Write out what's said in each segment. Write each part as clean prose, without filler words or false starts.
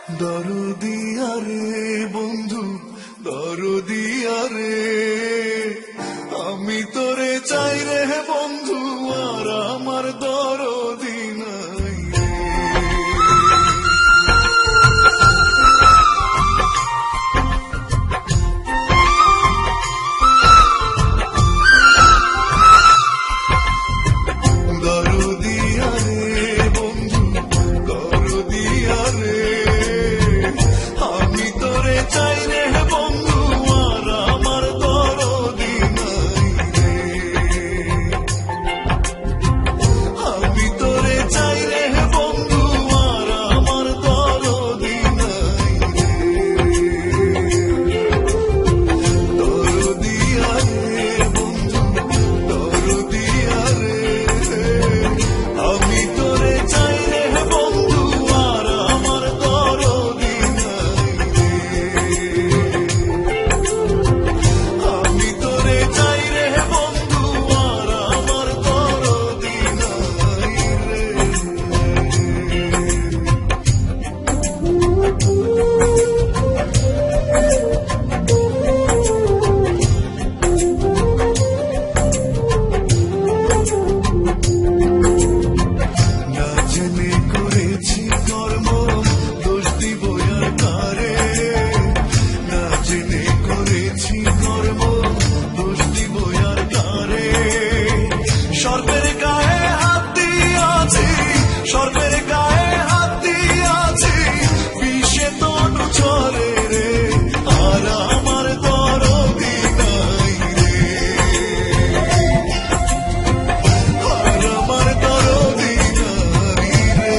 দরদিয়া রে বন্ধু দরদিয়া রে, আমি তোরে চাই রে বন্ধু, আর আমার দরদি নাই রে। দরদিয়া রে বন্ধু দরদিয়া রে, আমি তোরে চাই রে বন্ধু, আর আমার দরদি নাই রে। আমি তোরে চাই রে বন্ধু, আর আমার দরদি নাই রে। দরদিয়া রে বন্ধু দরদিয়া রে, আমি তোরে চাই রে বন্ধু, আর আমার দরদি নাই রে। আমি তোরে চাই রে বন্ধু, আর আমার দরদি নাই রে। না জেনে করেছি কর্ম, দোষ দিব আর কারে। না জেনে করেছি কর্ম, দোষ দিব আর কারে। সর্পের গায়ে হাত দিয়াছি, সর্পের গায়ে হাত দিয়াছি, বিষে তনু চলে রে, আর আমার দরদি নাই রে। আর আমার দরদি নাই রে।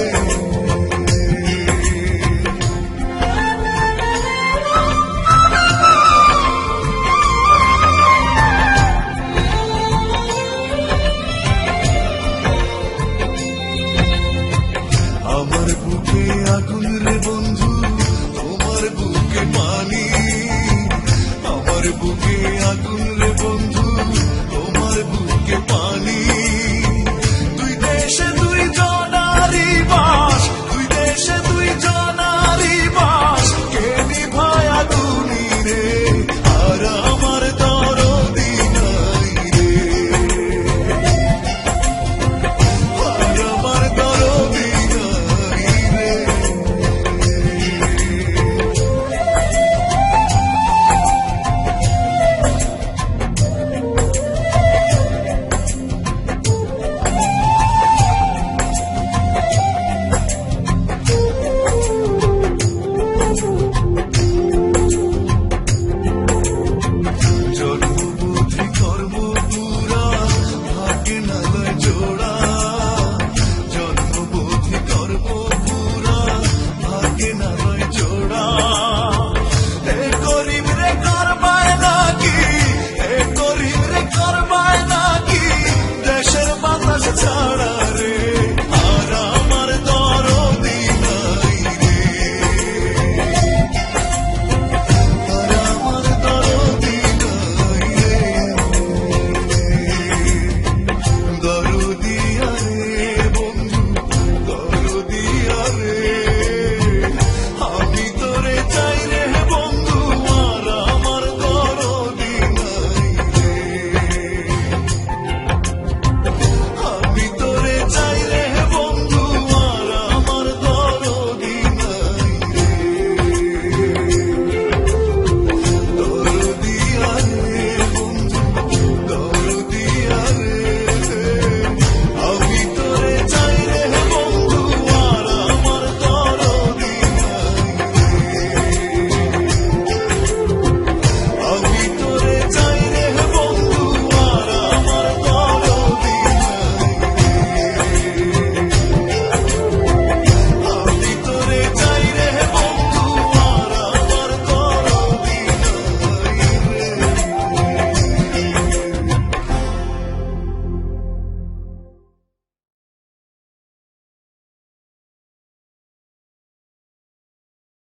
আমার বুকে আগুন রে বন্ধু,